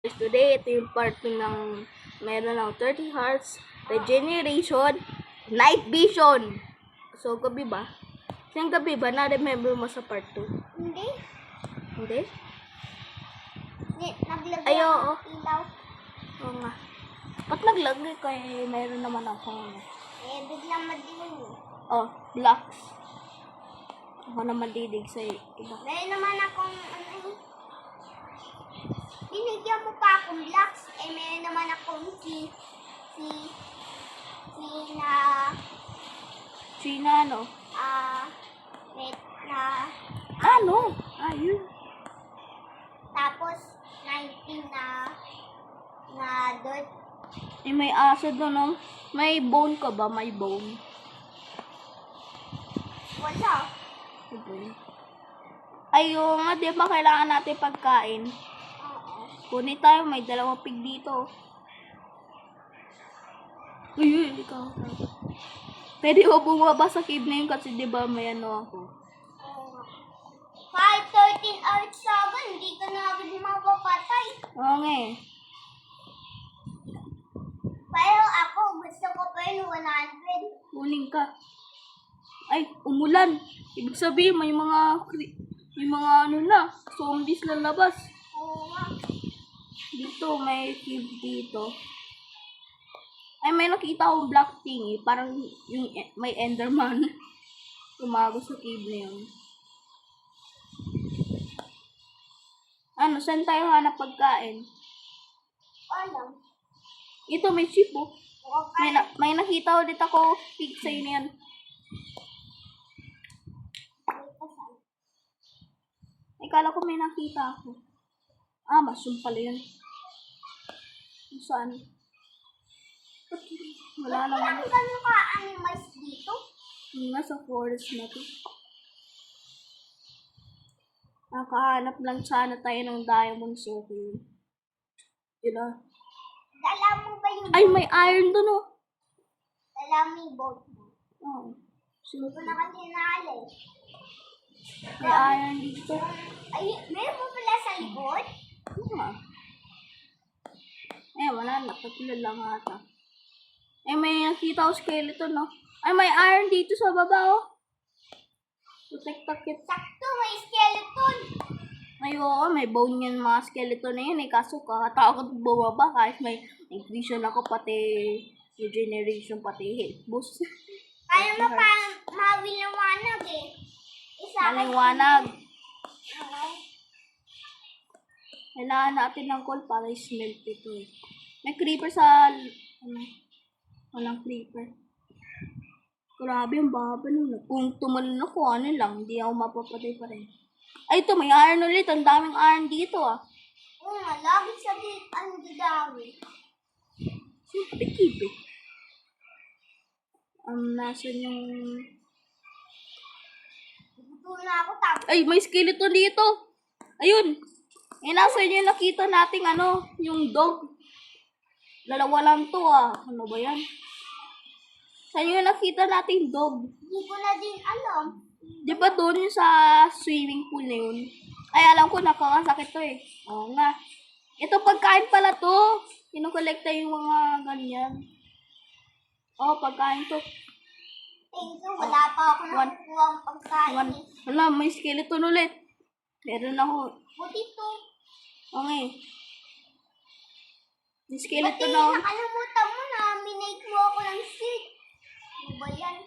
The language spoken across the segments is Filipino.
Today, ito yung part ng meron ng 30 hearts, regeneration, night vision. So, gabi ba? Siyang gabi ba? Na-remember mo sa part 2? Hindi. Hindi? Naglagay Ay, oo. ako ng ilaw. Oo nga. Ba't naglagay ko meron naman ako. Biglang madilim. Oh, blocks. Ako na madidig sa iba. Meron naman akong binigyan mo pa akong blocks. Meron naman akong China, ano? na Ano? Ayun. tapos 19 na dirt. May aso doon, no? May bone ka ba? May bone. Wala. Ayun nga, di ba kailangan natin pagkain? Oo. Kunin tayo, may 2 pig dito. Uy, ikaw. Pwede ko bumaba sa cave na yun kasi di ba may ano ako. Kahit 13 hours sa akin, hindi ka na agad mapapatay. Oo nga eh. Pero ako, gusto ko pa yun 100. Kunin ka. Ay, umulan. Ibig sabihin, may mga ano na, zombies na labas. Oo nga. Dito, may cave dito. Ay, may nakita akong black thing eh. Parang yung may enderman. Tumago sa cave na yun. Ano, saan tayo hanap pagkain? Alam. Ito, may sheep oh. Okay. May nakita ulit ako. Pig sa na yan. Ay, kala ko may nakita ako. Mushroom pala yun. Saan? Wala naman. Ang ganun ka animals dito? Nasa forest na to. Nakahanap lang sana tayo ng diamond okay. Yun ah. Dala mo ba yung Ay, may iron dun oh. Dala mo yung boat mo? Oo. Hindi ko na kasi naalay. May iron dito. Ay, meron mo pala sa likod? Wala na. Tatlo lang ata. May nakita ko skeleton no. Ay, may iron dito sa baba oh. Tutek-takit. Sakto, may skeleton. Ay, oo, may bone yan mga skeleton na yun eh. Kaso kakatakot bumaba kahit may vision ako pati regeneration pati health boost. Kaya mo pa mawiliwanag eh. Isa Maliwanag. Oo. Kailangan natin ng coal para i-smelt ito eh. May creeper sa... walang creeper. Grabe, ang baba nun. Kung tumalon ako, ano lang, hindi ako mapapatay pa rin. Ay, ito, may iron ulit. Ang daming iron dito ah. Oo nga, lagi sa ang dadawi. Siyempre, keep it. Nasaan yung... Gusto na ako tapos. Ay, may skeleton dito. Ayun. Nasaan yung nakita nating ano, yung dog. 2 lang to ah. Ano ba yan? Saan yung nakita nating dog? Hindi ko na din alam. Di ba doon yung sa swimming pool na yun? Ay, alam ko, nakakasakit to eh. Oo nga. Ito, pagkain pala to. Kinukolekta yung mga ganyan. Pagkain to. Thank you, wala pa ako nakukuha ang pagkain eh. Wala, may skeleton ulit. Meron ako. Buti to. Okay. May Buti skeleton ako. nakalimutan mo na minake mo ako ng seed. Ano ba yan?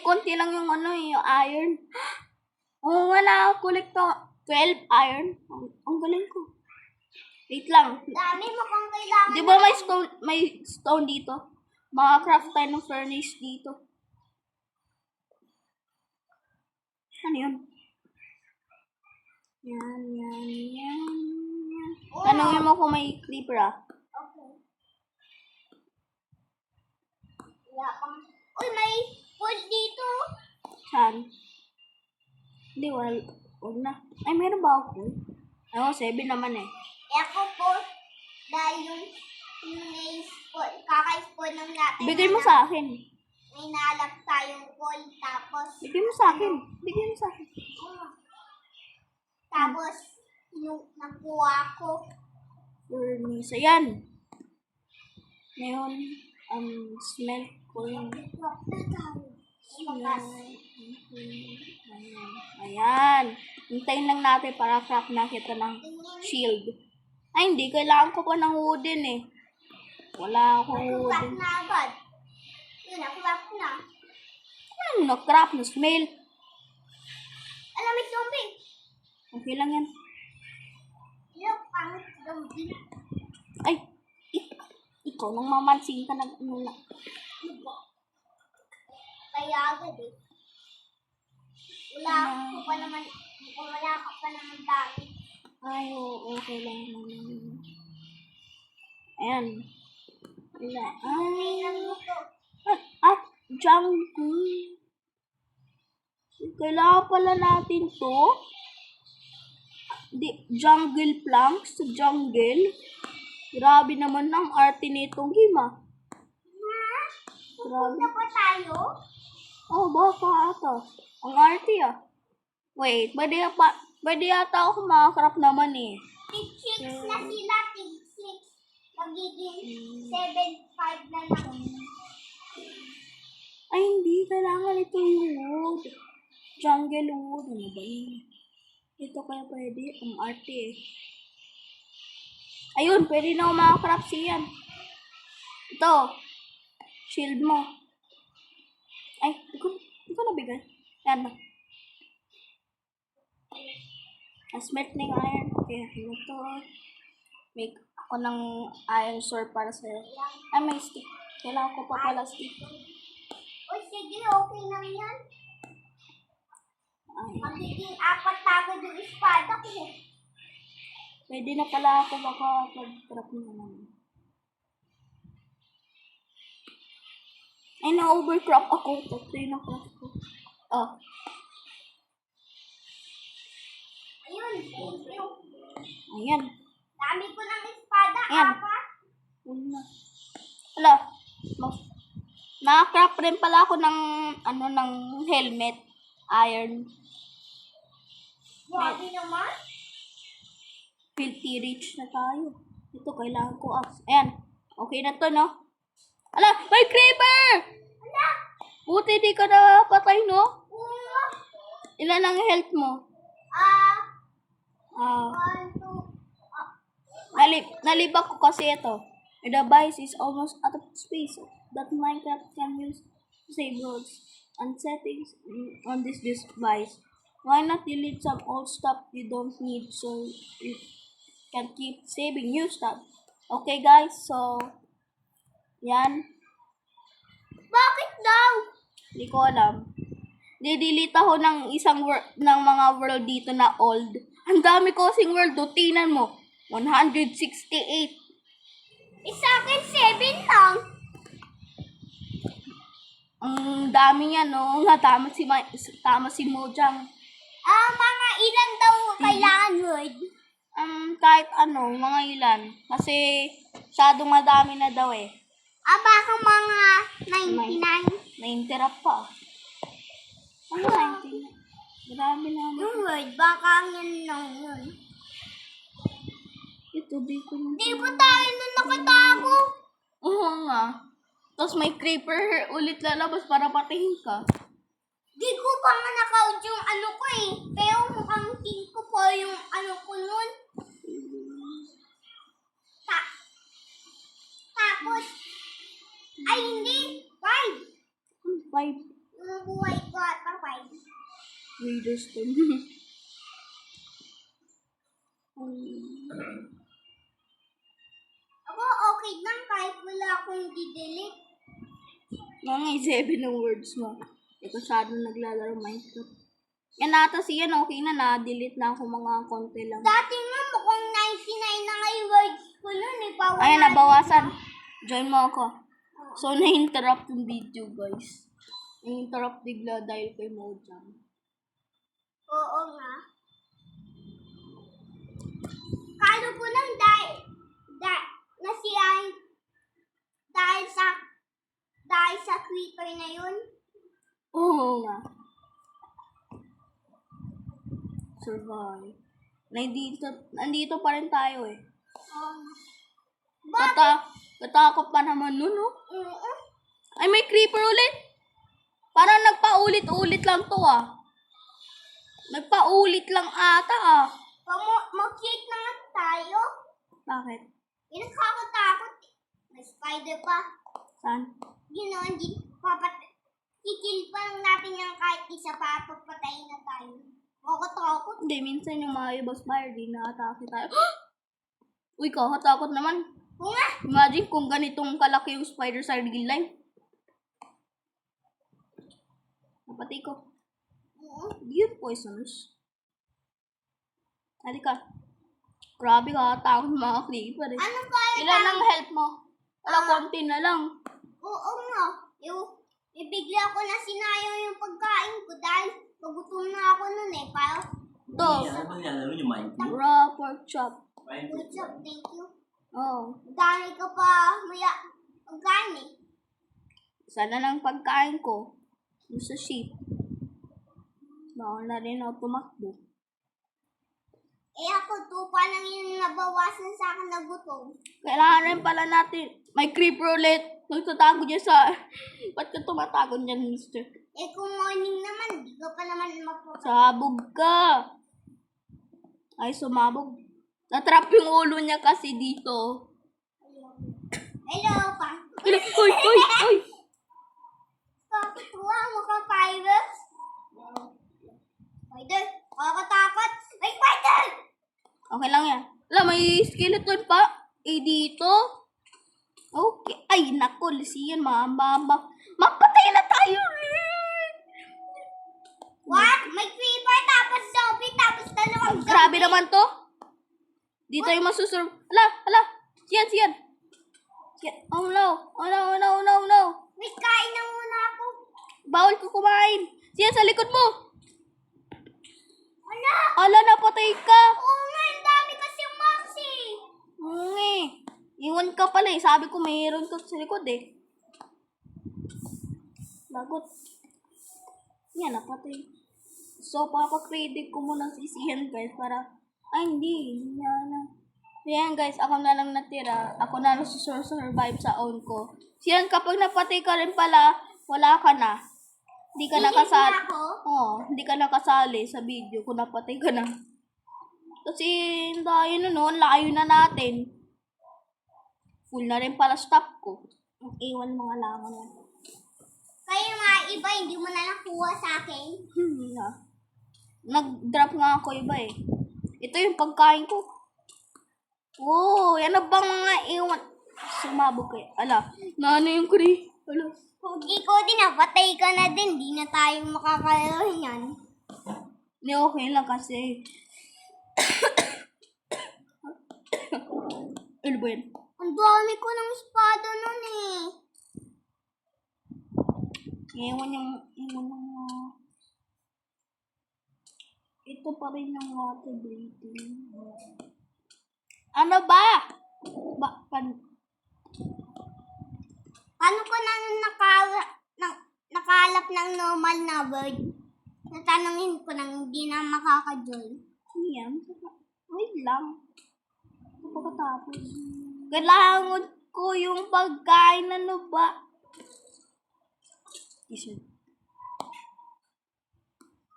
Konti lang yung ano yung iron. Oo nga, nakakolekta 12 iron. Ang galing ko. Wait lang. Dami mo kung kailangan. Di ba may stone dito? Maka-craft tayo ng furnace dito. Ano yun? Yan. Tanungin mo kung may creeper ah. Okay. Wala pang... Uy, may wood dito. Saan? Hindi, wag na. Ay, meron ba ako? Ay, 7 naman eh. Ako po, dahil yung kaka-spawn ng natin. Bigay mo sa akin. May nalap tayong call, tapos... Bigay mo sa akin. Tapos, nakuha ko. Furnace. Ayan. Ngayon, smell ko yung Craft na tayo. smell. Ayan. Ayan. Hintayin lang natin para craft na kita ng shield. Ay, hindi. Kailangan ko pa ng wooden eh. Wala akong Craft wooden. na agad. Yun, na-craft na. Na-craft na smell. Alam, may zombie. Okay lang yan. Look, pangit zombie. Ay, ikaw nang mamansin ka nag ano na. Ano ba? Kaya agad eh. Wala ko pa naman. Wala ka pa naman dami. Ay, oo, okay lang naman. Ayan. Wala. Ay, Ay, naluto. at jungle. Kailangan pala natin to. Jungle planks sa jungle. Grabe naman ang arte nitong game ah. Ha? Grabe. Pupunta pa tayo? Oh, baka ata. Ang arte ah. Wait, pwede yata ako makakrap naman eh. Tig-6 na sila, tig-6. Magiging 7-5 na lang. Ay, hindi. Kailangan ito yung wood. Jungle wood. Ano ba yun? Ito kaya pwede. Ang arte eh. Ayun, pwede na ako makakrap siyan. Ito. Shield mo. Ay, hindi ko nabigay. Yan na. Smelt na yung iron. Okay, ito. Make ako ng iron sword para sa'yo. Ay, may stick. Kailangan ko pa pala stick. O sige, okay lang yan. Ay, Magiging 4 tago yung espada ko. pwede na pala ako makapag-crap naman. Ay, na-overcrop ako. Tapos yung na-crop ko. Oh, Ayun, thank you. ayan. Dami ko ng espada, Ayan. 4. Wala. Wala. Naka-craft rin pala ako ng, ng helmet. Iron. Grabe naman. Filthy rich na tayo. Ito, kailangan ko axe. Ayan. Okay na to, no? Ala, may creeper! Ala, Buti di ka na patay, no? ulo. Ilan ang health mo? 1, 2. Nalibak ko kasi ito. The device is almost out of space that Minecraft can use to save roads and settings on this device. Why not delete some old stuff you don't need so you can keep saving new stuff? Okay guys, so yan. Bakit daw? Hindi ko alam. Didelete ako ng ng mga world dito na old. Ang dami ko kasing world. Tingnan mo. 168. Sa akin, 7 lang. Ang dami niya, no? Tama si Mojang. Mga ilan daw kailangan word? Kahit ano, mga ilan. Kasi, masyadong madami na daw eh. Baka mga 99. Na-interrupt pa. Ano 19? Marami na. Yung word, baka yan lang yun. Ito, di ko na. Di ba tayo na nakatago? Oo nga. Tapos may creeper ulit lalabas para patihin ka. Di ko pa nga na-count yung ano ko eh. Pero mukhang king ko po yung ano ko nun. Tapos, ay hindi, 5. 5 Yung buhay ko at 5. Raiders to. Ako okay lang kahit wala akong didelete. Mga 7 ng words mo. Ito masyado naglalaro Minecraft. Yan ata siya, okay na. Na-delete na ako mga konti lang. Dati nga mukhang 99 na nga yung words ko nun eh. Ayan, nabawasan. Join mo ako. So, na-interrupt yung video, guys. Na-interrupt bigla dahil kay Mojang. Oo nga. Kalo ko lang dahil sa creeper na yun. Oo nga. Survive. Nandito pa rin tayo eh. Katakot pa naman nun, oh. Oo. Ay, may creeper ulit. Parang nagpaulit-ulit lang to, ah. Nagpaulit lang ata, ah. Mag-cake na nga tayo. Bakit? Yung nakakatakot. May spider pa. Saan? Yun o, hindi. Kikil pa lang natin yung kahit isa pa. Patayin na tayo. Makakatakot. Hindi, minsan yung mga ibang spider, di na-atake tayo. Uy, kakatakot naman. Oo nga. Imagine kung ganitong kalaki yung spider sa real life. Napatay ko. Oo. Di yun poisonous. Halika. Grabe ka, takot mga creeper eh. Ano ba yun? Ilan ang health mo? Wala, konti na lang. Oo nga. Bigla ko na sinayang yung pagkain ko dahil pagutom na ako nun eh. Parang, Ito, Ano ba nilalaro niyo, Minecraft? raw pork chop. good job, thank you. Oh, Dami ka pa maya pagkain eh. sana ng pagkain ko. Yung sa sheep. Bawal na rin ako tumakbo. Eh ako, 2 pa lang yung nabawasan sa akin na gutom. Kailangan rin pala natin. May creeper ulit. Nagtatago dyan sa... Ba't ka tumatago dyan, mister? Eh kung morning naman, di ka pa naman mapapagod. Sabog ka. Ay, sumabog. Natrap yung ulo niya kasi dito. Hello, pa. Uy, uy, uy, uy. Kakatuwa mo ka, Pirates? Spider, kakatakot. May spider! Okay lang yan. Wala, may skeleton pa. Eh, dito. Okay. Ay, naku, Lucian, mapatay na tayo. What? May creeper, tapos zombie, tapos dalawang zombie. Grabe naman to. Dito yung masusurv... Hala. Siyan. Oh no. May kain na muna ako. Bawal ko kumain. Siyan, sa likod mo. Wala. Ala, napatay ka. Oo nga, ang dami kasi moxie. Iwan ka pala eh. Sabi ko mayroon ka sa likod eh. Lagot. Yan, napatay. So, papakredit ko muna si Sian guys para... Ay, hindi. Yan guys, ako na lang natira. Ako na lang survive sa own ko. Sian, kapag napatay ka rin pala, wala ka na. Hindi ka nakasali. Iiwan ako? Oo, hindi ka nakasali sa video kung napatay ka na. Kasi, dahil layo na natin. Full na rin pala stop ko. Iwan mga langan yan. Kaya nga iba, hindi mo na nakuha sa akin. Nag-drop nga ako iba eh. Ito yung pagkain ko. Oh, yan na bang mga iwan? Sumabog kayo. Ala, naano yung kuri? Ala. Kung ikaw din, napatay ka na din. Di na tayo makakalaro yan. Hindi, okay lang kasi. Ano ba yan? Ang dami ko ng espada nun eh. Iwan yung ito pa rin yung water breathing. Ano ba? Paano ko na nakalap ng normal na word? Natanungin ko nang hindi na makaka-join. Yan. Wait lang. Pagkatapos. Kailangan ko yung pagkain. Ano ba? Isa.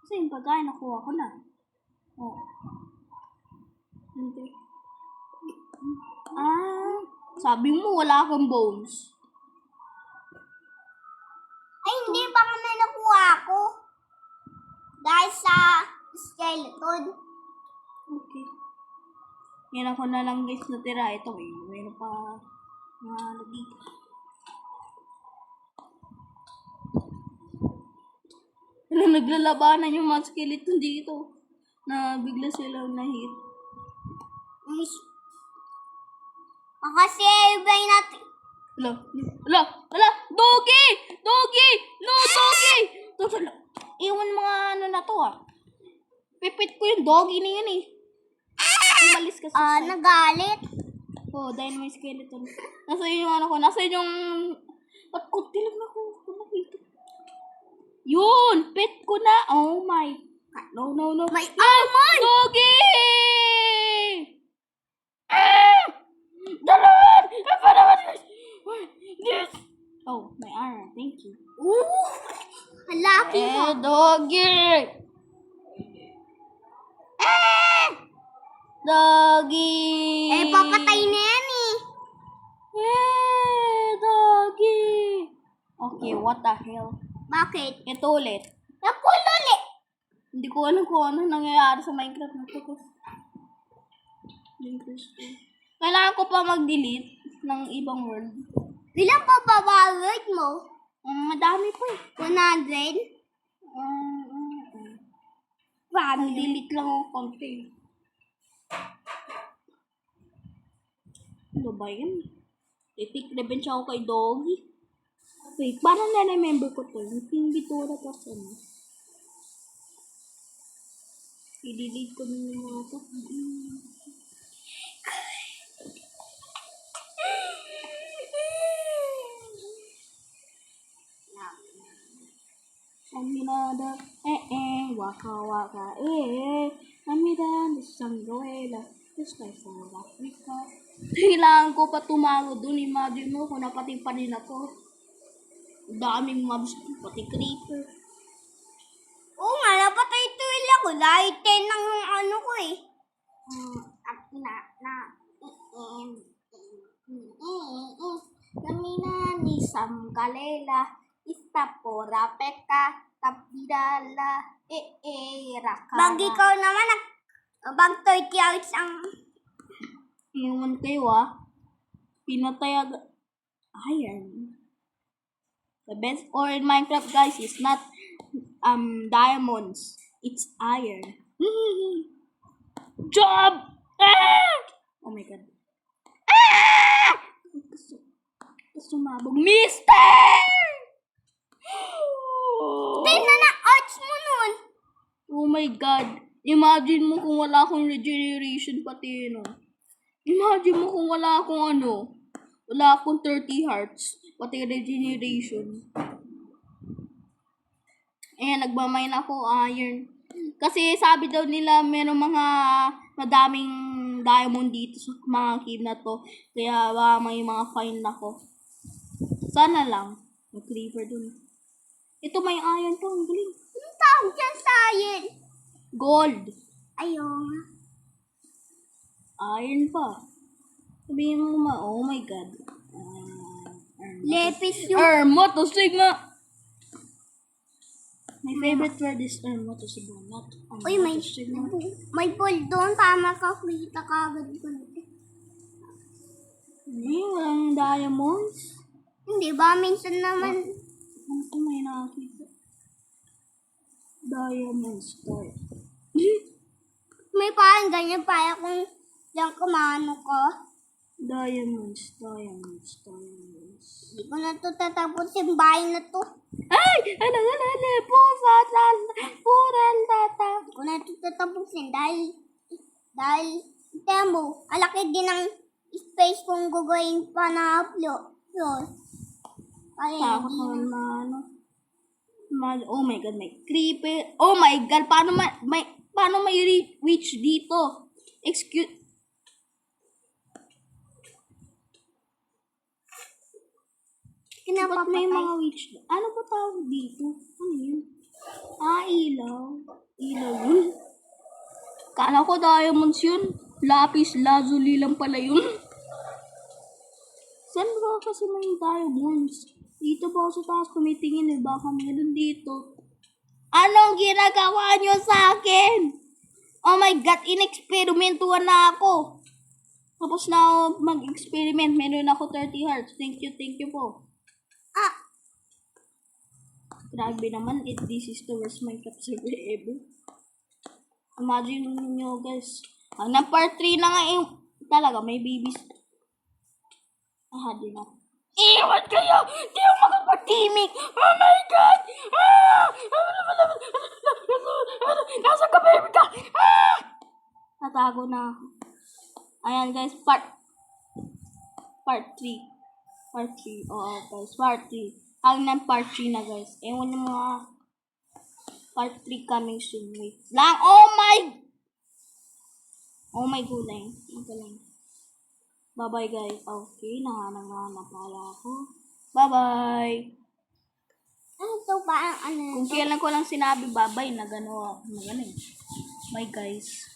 Kasi yung pagkain nakuha ko na. Oh. Hindi. Sabi mo wala kang bones. Ay, hindi ba kami nakuha ako? Dahil sa skeleton. Okay. Yan ako na lang guys natira. Ito eh. Mayroon pa dito. Naglalabanan yung mga skeleton dito. Na bigla silang na-hit. Kasi ibay natin. Hala! Doggy! No, doggy! Iwan mga ano na to ah. Pipit ko yung doggy na yun eh. Umalis kasi siya. Nagalit. Oh, dahil may skeleton. Nasa yun yung ano ko. Nasa yun yung... Ba't kunti lang ako nakita? Yun! Pet ko na! Oh my... No. May almond! Doggy! Dalawan! Lalaki mo. Doggy! Doggy! Papatay na yan eh. Doggy! Okay, what the hell? Bakit? Ito ulit. Napululi. Hindi ko alam kung ano nangyayari sa Minecraft na to. Kailangan ko pa mag-delete ng ibang world. Ilan pa babawag mo? Madami pa eh. 100? Mag-delete lang ako konti. Ano ba yun? Take revenge ako kay Doggy. Wait, parang na-remember ko to. Yung pingitura kasi ano. I-delete ko na yung mga to. Aminada, waka waka, Amida, isang gawela, just like South Africa. Kailangan ko pa tumago dun, imagine mo kung napatay pa rin ako. Daming mobs, pati creeper. Oo nga, napatay tuwil ako. Dahil 10 ng ano ko eh. Namina ni Sam Kalela, Istapora Peka, Tapidala, Raka. Bag ikaw naman, bag 30 hours ang... Iwan kayo pinatay iron. The best ore in Minecraft, guys, is not diamonds. It's iron. Job! Oh my god. Sumabog. Mister! 10 na ng arts mo nun. Oh my god. Imagine mo kung wala akong regeneration pati Imagine mo kung wala akong wala akong 30 hearts pati regeneration. Nagmamine ako iron. Kasi sabi daw nila meron mga madaming diamond dito sa mga cave na to. Kaya may mga find ako. Sana lang. May creeper dun. Ito may iron to. Ang galing. Anong tawag dyan sa iron? Gold. Ayun. Iron pa. Sabihin mo oh my god. Lepis yung... Moto Sigma. My favorite word is Moto Sigma. Not Uy, may pool doon. Tama ka. Kita ka agad ko. Walang diamonds. Hindi ba? Minsan naman... Ano may nakakita? Diamonds. May parang ganyan para kung diyan kumano ko. Diamonds. Hindi ko na ito tatapos yung bahay na to. Ay! Pural tata. Hindi ko na ito tatapusin dahil temo, alaki din ang space kung gagawin pa na upload. Kaya Takot naman na oh my god, may creeper. Oh my god, paano may reach dito? Excuse. Ba't may mga witch? Ano ba tawag dito? Ano yun? Ilaw. Ilaw yun. Kala ko diamonds yun. Lapis lazuli lang pala yun. Saan ba kasi may diamonds? Dito ba ako sa taas tumitingin baka meron dito. Anong ginagawa nyo sa akin? Oh my god, in-experimentuhan na ako. Tapos na ako mag-experiment. Meron ako 30 hearts. Thank you po. Grabe naman, this is the worst Minecraft server ever. Imagine nyo guys. Hanggang part 3 na nga talaga, may babies. Di na. Iwan kayo! Di ako makapag-teaming! Oh my God! Nasa ka, baby ka! Natago na ako. Ayan guys, part 3. Oo guys, part 3. Hanggang part 3 na guys. Ewan yung mga part 3 coming soon. Wait lang. Oh my gulay. Ito lang. Bye-bye guys. Okay, nahanap pala ako. Bye-bye. Ano to ba? ng ano. Kung kailan ko lang sinabi babay na gano'n. Na gano'n. Bye guys.